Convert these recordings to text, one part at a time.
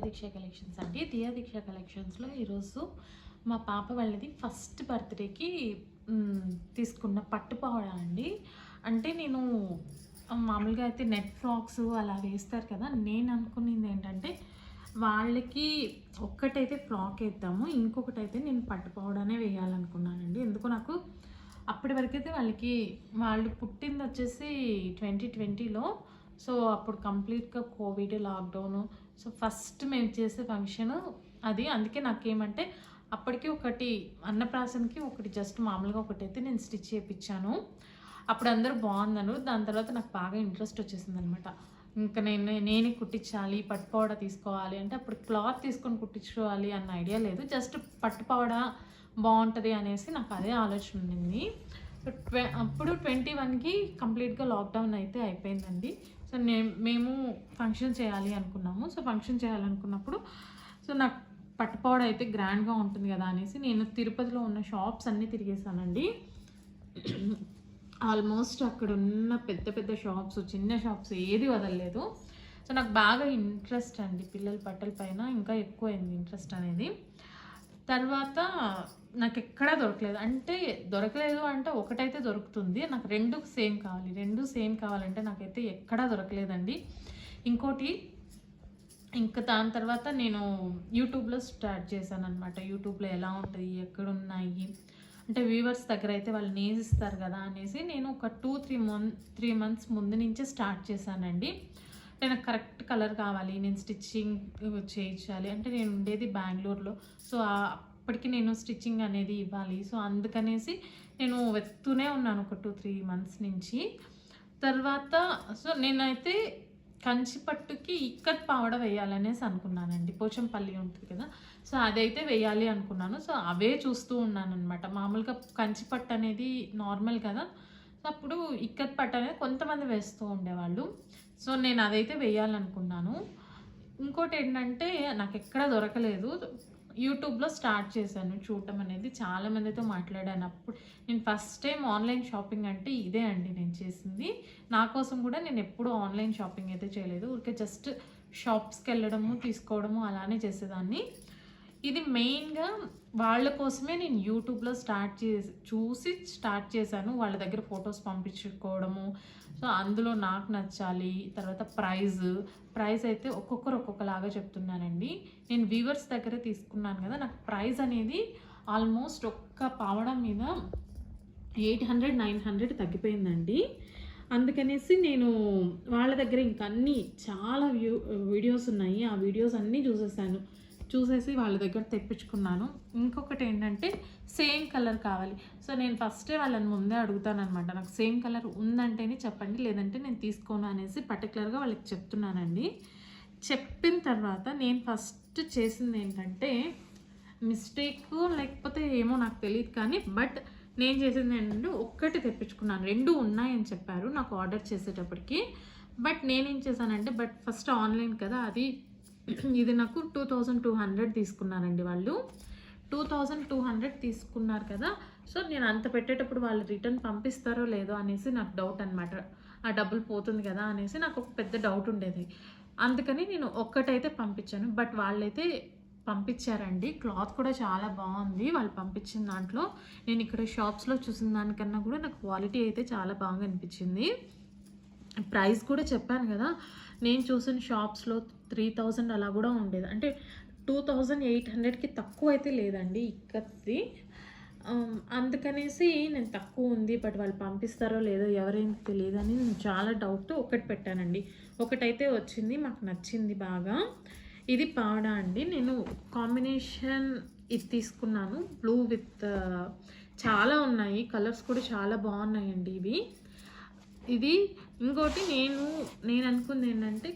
దీక్ష collections అండి. దీక్ష కలెక్షన్స్లో ఈరోజు మా పాప వాళ్ళది ఫస్ట్ బర్త్డేకి తీసుకున్న పట్టుపావడ అండి. అంటే నేను మామూలుగా అయితే నెట్ ఫ్రాక్స్ అలా వేస్తారు కదా, నేను అనుకున్నది ఏంటంటే వాళ్ళకి ఒక్కటైతే ఫ్రాక్ వేద్దాము, ఇంకొకటి అయితే నేను పట్టుపావడనే వేయాలనుకున్నానండి. ఎందుకో నాకు అప్పటి వరకైతే వాళ్ళు పుట్టింది వచ్చేసి 2020లో. సో అప్పుడు కంప్లీట్గా కోవిడ్ లాక్డౌను. సో ఫస్ట్ మేము చేసే ఫంక్షన్ అది. అందుకే నాకేమంటే అప్పటికి ఒకటి అన్నప్రాసనకి ఒకటి జస్ట్ మామూలుగా ఒకటైతే నేను స్టిచ్ చేయించాను. అప్పుడు అందరూ బాగుందను. దాని తర్వాత నాకు బాగా ఇంట్రెస్ట్ వచ్చేసింది అనమాట. ఇంకా నేనే కుట్టించాలి, పట్టుపావడ తీసుకోవాలి అంటే అప్పుడు క్లాత్ తీసుకొని కుట్టించుకోవాలి అన్న ఐడియా లేదు. జస్ట్ పట్టుపావడ బాగుంటుంది అనేసి నాకు అదే ఆలోచన ఉండింది. అప్పుడు 21కి కంప్లీట్గా లాక్డౌన్ అయితే అయిపోయిందండి. సో మేము ఫంక్షన్ చేయాలి అనుకున్నాము. సో ఫంక్షన్ చేయాలనుకున్నప్పుడు సో నాకు పట్టుపావడ అయితే గ్రాండ్గా ఉంటుంది కదా అనేసి నేను తిరుపతిలో ఉన్న షాప్స్ అన్నీ తిరిగేసానండి. ఆల్మోస్ట్ అక్కడ ఉన్న పెద్ద పెద్ద షాప్స్, చిన్న షాప్స్ ఏది వదలలేదు. సో నాకు బాగా ఇంట్రెస్ట్ అండి పిల్లల బట్టల పైన, ఇంకా ఎక్కువైంది ఇంట్రెస్ట్ అనేది. తర్వాత నాకు ఎక్కడా దొరకలేదు. అంటే దొరకలేదు అంటే ఒకటైతే దొరుకుతుంది, నాకు రెండు సేమ్ కావాలంటే నాకైతే ఎక్కడా దొరకలేదండి. ఇంకోటి ఇంకా దాని తర్వాత నేను యూట్యూబ్లో స్టార్ట్ చేశాను అనమాట. యూట్యూబ్లో ఎలా ఉంటుంది, ఎక్కడున్నాయి అంటే వ్యూవర్స్ దగ్గర అయితే వాళ్ళు నేసిస్తారు కదా అనేసి నేను ఒక 2-3 మంత్స్ ముందు నుంచే స్టార్ట్ చేశానండి. అంటే నాకు కరెక్ట్ కలర్ కావాలి, నేను స్టిచ్చింగ్ చేయించాలి అంటే నేను ఉండేది బెంగళూరులో. సో అప్పటికి నేను స్టిచ్చింగ్ అనేది ఇవ్వాలి. సో అందుకనేసి నేను వెతుతూనే ఉన్నాను ఒక 2-3 మంత్స్ నుంచి. తర్వాత సో నేనైతే కంచిపట్టుకి ఇక్కత్ పావడ వేయాలనేసి అనుకున్నానండి. పోచంపల్లి ఉంటుంది కదా, సో అదైతే వేయాలి అనుకున్నాను. సో అవే చూస్తూ ఉన్నాను అనమాట. మామూలుగా కంచిపట్టు అనేది నార్మల్ కదా, సో అప్పుడు ఇక్కత్ పట్టు అనేది కొంతమంది వేస్తూ ఉండేవాళ్ళు. సో నేను అదైతే వేయాలనుకున్నాను. ఇంకోటి ఏంటంటే నాకు ఎక్కడ దొరకలేదు. యూట్యూబ్లో స్టార్ట్ చేశాను చూడటం అనేది, చాలామందితో మాట్లాడాను. అప్పుడు నేను ఫస్ట్ టైం ఆన్లైన్ షాపింగ్ అంటే ఇదే అండి నేను చేసింది. నా కోసం కూడా నేను ఎప్పుడూ ఆన్లైన్ షాపింగ్ అయితే చేయలేదు. ఊరికే జస్ట్ షాప్స్కి వెళ్ళడము, తీసుకోవడము అలానే చేసేదాన్ని. ఇది మెయిన్గా వాళ్ళ కోసమే నేను యూట్యూబ్లో చూసి స్టార్ట్ చేశాను. వాళ్ళ దగ్గర ఫొటోస్ పంపించుకోవడము. సో అందులో నాకు నచ్చాలి. తర్వాత ప్రైస్ అయితే ఒక్కొక్కరు ఒక్కొక్కలాగా చెప్తున్నానండి. నేను వ్యూవర్స్ దగ్గర తీసుకున్నాను కదా, నాకు ప్రైస్ అనేది ఆల్మోస్ట్ ఒక్క పావడ మీద 800-900 తగ్గిపోయిందండి. అందుకనేసి నేను వాళ్ళ దగ్గర ఇంకా అన్నీ చాలా వీడియోస్ ఉన్నాయి, ఆ వీడియోస్ అన్నీ చూసేసి వాళ్ళ దగ్గర తెప్పించుకున్నాను. ఇంకొకటి ఏంటంటే సేమ్ కలర్ కావాలి. సో నేను ఫస్టే వాళ్ళని ముందే అడుగుతానమాట, నాకు సేమ్ కలర్ ఉందంటేనే చెప్పండి, లేదంటే నేను తీసుకోను అనేసి పర్టికులర్గా వాళ్ళకి చెప్తున్నానండి. చెప్పిన తర్వాత నేను ఫస్ట్ చేసింది ఏంటంటే మిస్టేక్ లేకపోతే ఏమో నాకు తెలియదు కానీ, బట్ నేను చేసింది ఏంటంటే ఒక్కటి తెప్పించుకున్నాను. 2 ఉన్నాయని చెప్పారు నాకు ఆర్డర్ చేసేటప్పటికి. బట్ నేనేం చేశానంటే ఫస్ట్ ఆన్లైన్ కదా అది, ఇది నాకు 2200 తీసుకున్నారండి వాళ్ళు. 2200 తీసుకున్నారు కదా. సో నేను అంత పెట్టేటప్పుడు వాళ్ళు రిటర్న్ పంపిస్తారో లేదో అనేసి నాకు డౌట్ అనమాట. ఆ డబ్బులు పోతుంది కదా అనేసి నాకు ఒక పెద్ద డౌట్ ఉండేది. అందుకని నేను ఒక్కటైతే పంపించాను. బట్ వాళ్ళైతే పంపించారండి. క్లాత్ కూడా చాలా బాగుంది వాళ్ళు పంపించిన దాంట్లో. నేను ఇక్కడ షాప్స్లో చూసిన దానికన్నా కూడా నాకు క్వాలిటీ అయితే చాలా బాగా అనిపించింది. ప్రైస్ కూడా చెప్పాను కదా, నేను చూసిన షాప్స్లో 3000 అలా కూడా ఉండేది. అంటే 2800కి తక్కువ అయితే లేదండి ఇక్కత్ది. అందుకనేసి నేను తక్కువ ఉంది బట్ వాళ్ళు పంపిస్తారో లేదో ఎవరేం తెలియదని నేను చాలా డౌట్తో ఒకటి పెట్టానండి. ఒకటైతే వచ్చింది, మాకు నచ్చింది బాగా. ఇది పావడా అండి. నేను కాంబినేషన్ ఇది తీసుకున్నాను, బ్లూ విత్ చాలా ఉన్నాయి కలర్స్ కూడా చాలా బాగున్నాయండి ఇది. ఇంకోటి నేను అనుకుంది ఏంటంటే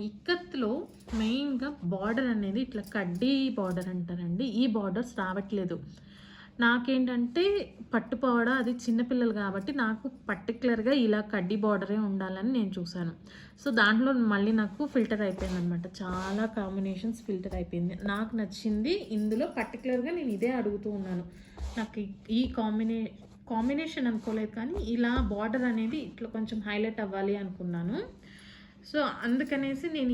ఇక్కత్లో మెయిన్గా బార్డర్ అనేది ఇట్లా కడ్డీ బార్డర్ అంటారండి. ఈ బార్డర్స్ రావట్లేదు. నాకేంటంటే పట్టుపావడ అది చిన్నపిల్లలు కాబట్టి నాకు పర్టికులర్గా ఇలా కడ్డీ బార్డరే ఉండాలని నేను చూశాను. సో దాంట్లో మళ్ళీ నాకు ఫిల్టర్ అయిపోయింది అనమాట. చాలా కాంబినేషన్స్ ఫిల్టర్ అయిపోయింది. నాకు నచ్చింది ఇందులో పర్టికులర్గా నేను ఇదే అడుగుతూ ఉన్నాను. నాకు ఈ కాంబినేషన్ అనుకోలేదు కానీ ఇలా బార్డర్ అనేది ఇట్లా కొంచెం హైలైట్ అవ్వాలి అనుకున్నాను. సో అందుకనేసి నేను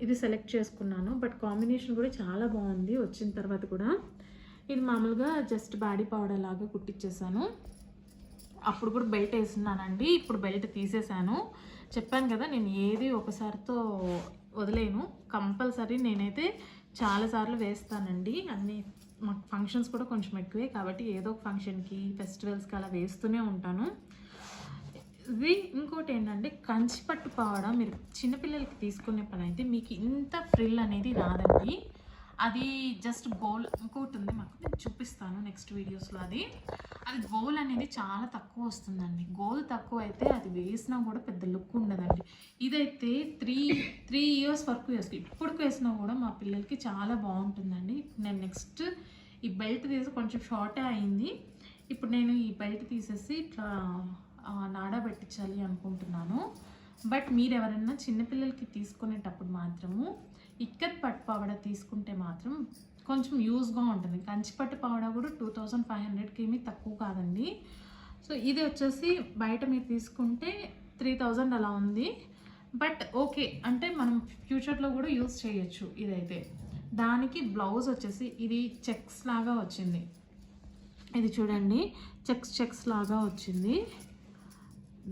ఇది సెలెక్ట్ చేసుకున్నాను. బట్ కాంబినేషన్ కూడా చాలా బాగుంది వచ్చిన తర్వాత కూడా. ఇది మామూలుగా జస్ట్ బాడీ పౌడర్ లాగా కుట్టించేసాను. అప్పుడు కూడా బెల్ట్ వేస్తున్నానండి, ఇప్పుడు బెల్ట్ తీసేసాను. చెప్పాను కదా నేను ఏది ఒకసారితో వదిలేను, కంపల్సరీ నేనైతే చాలాసార్లు వేస్తానండి. మాకు ఫంక్షన్స్ కూడా కొంచెం ఎక్కువే కాబట్టి ఏదో ఒక ఫంక్షన్కి ఫెస్టివల్స్కి అలా వేస్తూనే ఉంటాను. ఇది ఇంకోటి ఏంటంటే కంచిపట్టు పావడ మీరు చిన్నపిల్లలకి తీసుకునే పని అయితే మీకు ఇంత ఫ్రిల్ అనేది రాదండి. అది జస్ట్ గోల్ ఇంకోటి ఉంది మాకు, నేను చూపిస్తాను నెక్స్ట్ వీడియోస్లో. అది గోల్ అనేది చాలా తక్కువ వస్తుందండి. గోల్ తక్కువ అయితే అది వేసినా కూడా పెద్ద లుక్ ఉండదండి. ఇదైతే త్రీ ఇయర్స్ వరకు వేసుకో, ఇప్పటికి వేసినా కూడా మా పిల్లలకి చాలా బాగుంటుందండి. నేను నెక్స్ట్ ఈ బెల్ట్ తీసి కొంచెం షార్టే అయింది. ఇప్పుడు నేను ఈ బెల్ట్ తీసేసి ఇట్లా నాడా పెట్టించాలి అనుకుంటున్నాను. బట్ మీరు ఎవరైనా చిన్నపిల్లలకి తీసుకునేటప్పుడు మాత్రము ఇక్కత్ పట్టు పావడ తీసుకుంటే మాత్రం కొంచెం యూజ్గా ఉంటుంది. కంచిపట్టు పావడ కూడా 2500కి ఏమీ తక్కువ కాదండి. సో ఇది వచ్చేసి బయట మీరు తీసుకుంటే 3000 అలా ఉంది. బట్ ఓకే అంటే మనం ఫ్యూచర్లో కూడా యూజ్ చేయొచ్చు. ఇదైతే దానికి బ్లౌజ్ వచ్చేసి ఇది చెక్స్ లాగా వచ్చింది. ఇది చూడండి చెక్స్ లాగా వచ్చింది.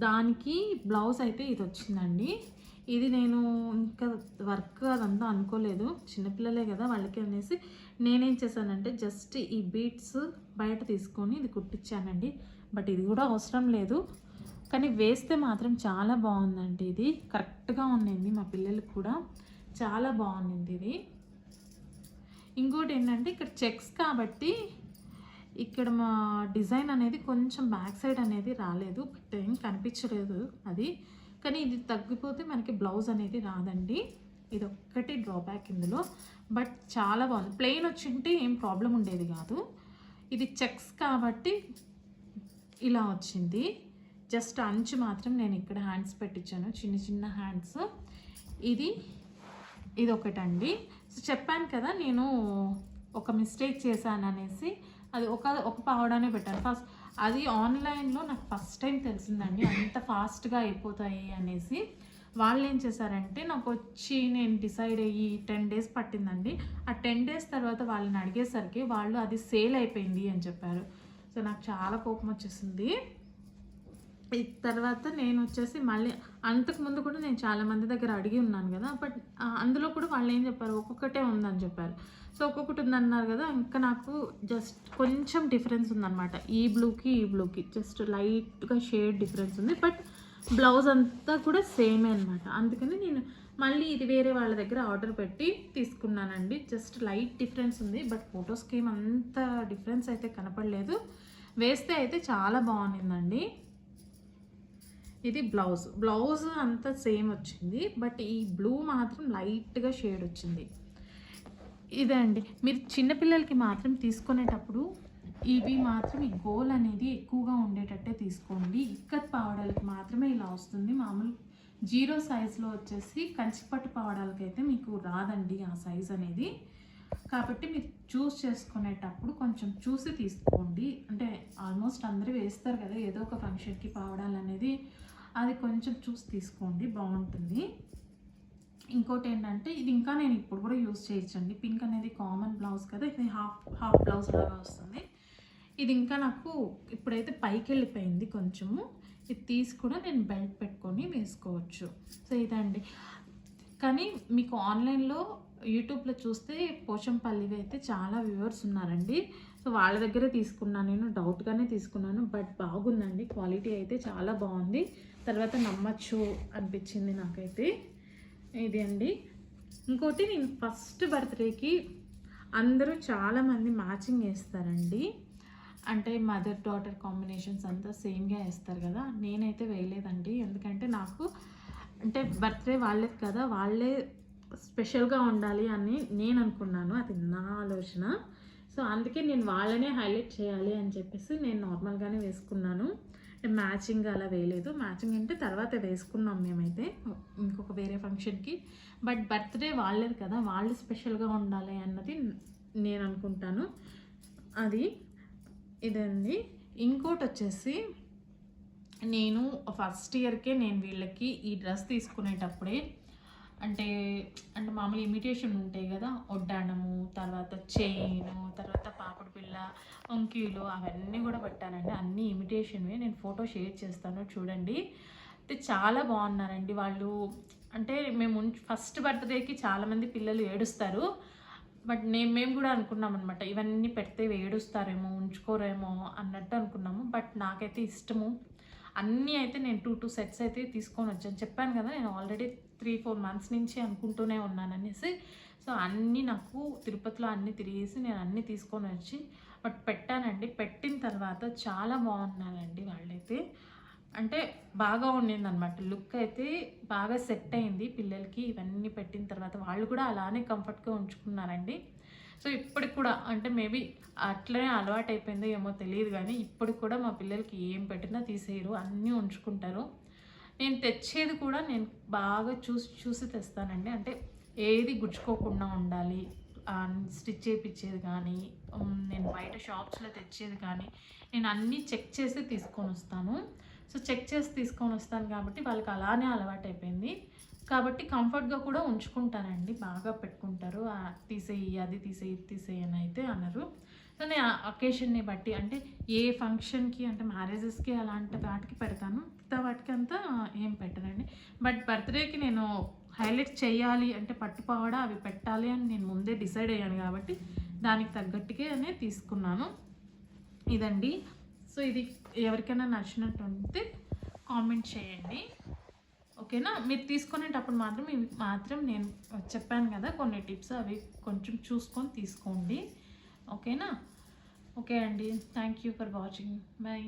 దానికి బ్లౌజ్ అయితే ఇది వచ్చిందండి. ఇది నేను ఇంకా వర్క్ అదంతా అనుకోలేదు, చిన్నపిల్లలే కదా వాళ్ళకి అనేసి నేనేం చేశానంటే జస్ట్ ఈ బీట్స్ బయట తీసుకొని ఇది కుట్టించానండి. బట్ ఇది కూడా అవసరం లేదు, కానీ వేస్తే మాత్రం చాలా బాగుందండి. ఇది కరెక్ట్గా ఉండింది, మా పిల్లలకి కూడా చాలా బాగుంది ఇది. ఇంకోటి ఏంటంటే ఇక్కడ చెక్స్ కాబట్టి ఇక్కడ మా డిజైన్ అనేది కొంచెం బ్యాక్ సైడ్ అనేది రాలేదు, బట్ ఏం కనిపించలేదు అది. కానీ ఇది తగ్గిపోతే మనకి బ్లౌజ్ అనేది రాదండి. ఇది ఒక్కటి డ్రాబ్యాక్ ఇందులో. బట్ చాలా బాగుంది. ప్లెయిన్ వచ్చింటే ఏం ప్రాబ్లం ఉండేది కాదు. ఇది చెక్స్ కాబట్టి ఇలా వచ్చింది. జస్ట్ అంచు మాత్రం నేను ఇక్కడ హ్యాండ్స్ పెట్టించాను, చిన్న చిన్న హ్యాండ్స్. ఇది ఒకటండి. సో చెప్పాను కదా నేను ఒక మిస్టేక్ చేశాను అనేసి, అది ఒక పావడానే పెట్టాను ఫస్ట్. అది ఆన్లైన్లో నాకు ఫస్ట్ టైం తెలిసిందండి అంత ఫాస్ట్గా అయిపోతాయి అనేసి. వాళ్ళు ఏం చేశారంటే నాకు వచ్చి నేను డిసైడ్ అయ్యి 10 days పట్టిందండి. ఆ 10 days తర్వాత వాళ్ళని అడిగేసరికి వాళ్ళు అది సేల్ అయిపోయింది అని చెప్పారు. సో నాకు చాలా కోపం వచ్చేసింది. ఈ తర్వాత నేను వచ్చేసి మళ్ళీ అంతకుముందు కూడా నేను చాలామంది దగ్గర అడిగి ఉన్నాను కదా, బట్ అందులో కూడా వాళ్ళు ఏం చెప్పారు, ఒక్కొక్కటే ఉందని చెప్పారు. సో ఒక్కొక్కటి ఉందన్నారు కదా, ఇంకా నాకు జస్ట్ కొంచెం డిఫరెన్స్ ఉందన్నమాట. ఈ బ్లూకి జస్ట్ లైట్గా షేడ్ డిఫరెన్స్ ఉంది. బట్ బ్లౌజ్ అంతా కూడా సేమే అనమాట. అందుకని నేను మళ్ళీ ఇది వేరే వాళ్ళ దగ్గర ఆర్డర్ పెట్టి తీసుకున్నానండి. జస్ట్ లైట్ డిఫరెన్స్ ఉంది, బట్ ఫొటోస్కి ఏమంత డిఫరెన్స్ అయితే కనపడలేదు. వేస్తే అయితే చాలా బాగుండిందండి. ఇది బ్లౌజ్ అంతా సేమ్ వచ్చింది, బట్ ఈ బ్లూ మాత్రం లైట్గా షేడ్ వచ్చింది. ఇదే అండి, మీరు చిన్నపిల్లలకి మాత్రం తీసుకునేటప్పుడు ఇవి మాత్రం ఈ గోల్ అనేది ఎక్కువగా ఉండేటట్టే తీసుకోండి. ఇక్కత్ పావడాలకి మాత్రమే ఇలా వస్తుంది. మామూలు 0 సైజులో వచ్చేసి కంచిపట్టు పావడాలకి అయితే మీకు రాదండి ఆ సైజ్ అనేది. కాబట్టి మీరు చూస్ చేసుకునేటప్పుడు కొంచెం చూసి తీసుకోండి. అంటే ఆల్మోస్ట్ అందరూ వేస్తారు కదా ఏదో ఒక ఫంక్షన్కి పావడాలు అనేది, అది కొంచెం చూసి తీసుకోండి, బాగుంటుంది. ఇంకోటి ఏంటంటే ఇది ఇంకా నేను ఇప్పుడు కూడా యూజ్ చేయొచ్చండి. పింక్ అనేది కామన్ బ్లౌజ్ కదా, ఇది హాఫ్ బ్లౌజ్ లాగా వస్తుంది. ఇది ఇంకా నాకు ఇప్పుడైతే పైకి వెళ్ళిపోయింది కొంచెము. ఇది తీసి కూడా నేను బెల్ట్ పెట్టుకొని వేసుకోవచ్చు. సో ఇదండి. కానీ మీకు ఆన్లైన్లో యూట్యూబ్లో చూస్తే పోచంపల్లివి అయితే చాలా వ్యూవర్స్ ఉన్నారండి. సో వాళ్ళ దగ్గరే తీసుకున్నాను, నేను డౌట్గానే తీసుకున్నాను. బట్ బాగుందండి, క్వాలిటీ అయితే చాలా బాగుంది. తర్వాత నమ్మచ్చు అనిపించింది నాకైతే. ఇది అండి. ఇంకోటి నేను ఫస్ట్ బర్త్డేకి అందరూ చాలామంది మ్యాచింగ్ వేస్తారండి. అంటే మదర్ డాటర్ కాంబినేషన్స్ అంతా సేమ్గా వేస్తారు కదా, నేనైతే వేయలేదండి. ఎందుకంటే నాకు అంటే బర్త్డే వాళ్ళకి కదా, వాళ్ళే స్పెషల్గా ఉండాలి అని నేను అనుకున్నాను, అది నా ఆలోచన. సో అందుకే నేను వాళ్ళనే హైలైట్ చేయాలి అని చెప్పేసి నేను నార్మల్గానే వేసుకున్నాను. మ్యాచింగ్ అలా వేయలేదు. మ్యాచింగ్ అంటే తర్వాత వేసుకున్నాం మేమైతే ఇంకొక వేరే ఫంక్షన్కి. బట్ బర్త్డే వాళ్ళది కదా, వాళ్ళు స్పెషల్గా ఉండాలి అన్నది నేను అనుకుంటాను. అది ఇదండి. ఇంకోటి వచ్చేసి నేను ఫస్ట్ ఇయర్కే నేను వీళ్ళకి ఈ డ్రెస్ తీసుకునేటప్పుడే అంటే అంటే మామూలు ఇమిటేషన్ ఉంటాయి కదా, ఒడ్డాణము, తర్వాత చైను, తర్వాత పాపడు పిల్ల, వంకీలు అవన్నీ కూడా పెట్టానండి. అన్నీ ఇమిటేషన్వే. నేను ఫోటో షేర్ చేస్తాను చూడండి. అయితే చాలా బాగున్నారండి వాళ్ళు. అంటే మేము ఫస్ట్ బర్త్డేకి చాలామంది పిల్లలు ఏడుస్తారు. బట్ మేము కూడా అనుకున్నాం అనమాట, ఇవన్నీ పెడితే ఏడుస్తారేమో, ఉంచుకోరేమో అన్నట్టు అనుకున్నాము. బట్ నాకైతే ఇష్టము. అన్నీ అయితే నేను 2 సెట్స్ అయితే తీసుకొని వచ్చాను. చెప్పాను కదా, నేను ఆల్రెడీ 3-4 మంత్స్ నుంచి అనుకుంటూనే ఉన్నాననేసి. సో అన్నీ నాకు తిరుపతిలో అన్నీ తిరిగేసి నేను అన్నీ తీసుకొని వచ్చి బట్ పెట్టానండి. పెట్టిన తర్వాత చాలా బాగున్నారండి వాళ్ళైతే. అంటే బాగా ఉండిందనమాట. లుక్ అయితే బాగా సెట్ అయింది పిల్లలకి. ఇవన్నీ పెట్టిన తర్వాత వాళ్ళు కూడా అలానే కంఫర్ట్గా ఉంచుకున్నారండి. సో ఇప్పటికి కూడా అంటే మేబీ అట్లనే అలవాటు అయిపోయిందో ఏమో తెలియదు, కానీ ఇప్పటికి కూడా మా పిల్లలకి ఏం పెట్టినా తీసేయరు, అన్నీ ఉంచుకుంటారు. నేను తెచ్చేది కూడా నేను బాగా చూసి చూసి తెస్తానండి. అంటే ఏది గుచ్చుకోకుండా ఉండాలి, స్టిచ్ చేయించేది కానీ, నేను బయట షాప్స్లో తెచ్చేది కానీ నేను అన్నీ చెక్ చేసి తీసుకొని వస్తాను. సో చెక్ చేసి తీసుకొని వస్తాను కాబట్టి వాళ్ళకి అలానే అలవాటు అయిపోయింది. కాబట్టి కంఫర్ట్గా కూడా ఉంచుకుంటారండి, బాగా పెట్టుకుంటారు. తీసేయి, అది తీసేయి, ఇది తీసేయి అని అయితే అనరు. సో నేను అకేషన్ని బట్టి అంటే ఏ ఫంక్షన్కి అంటే మ్యారేజెస్కి అలాంటి వాటికి పెడతాను, మిగతా వాటికి అంతా ఏం పెట్టనండి. బట్ బర్త్డేకి నేను హైలైట్ చేయాలి అంటే పట్టుపావడ అవి పెట్టాలి అని నేను ముందే డిసైడ్ అయ్యాను కాబట్టి దానికి తగ్గట్టుగా అనే తీసుకున్నాను. ఇదండి. సో ఇది ఎవరికైనా నచ్చినట్టు ఉంటే కామెంట్ చేయండి, ఓకేనా. మీరు తీసుకునేటప్పుడు మాత్రం నేను చెప్పాను కదా కొన్ని టిప్స్, అవి కొంచెం చూసుకొని తీసుకోండి, ఓకేనా. ఓకే అండి, thank you for watching, by.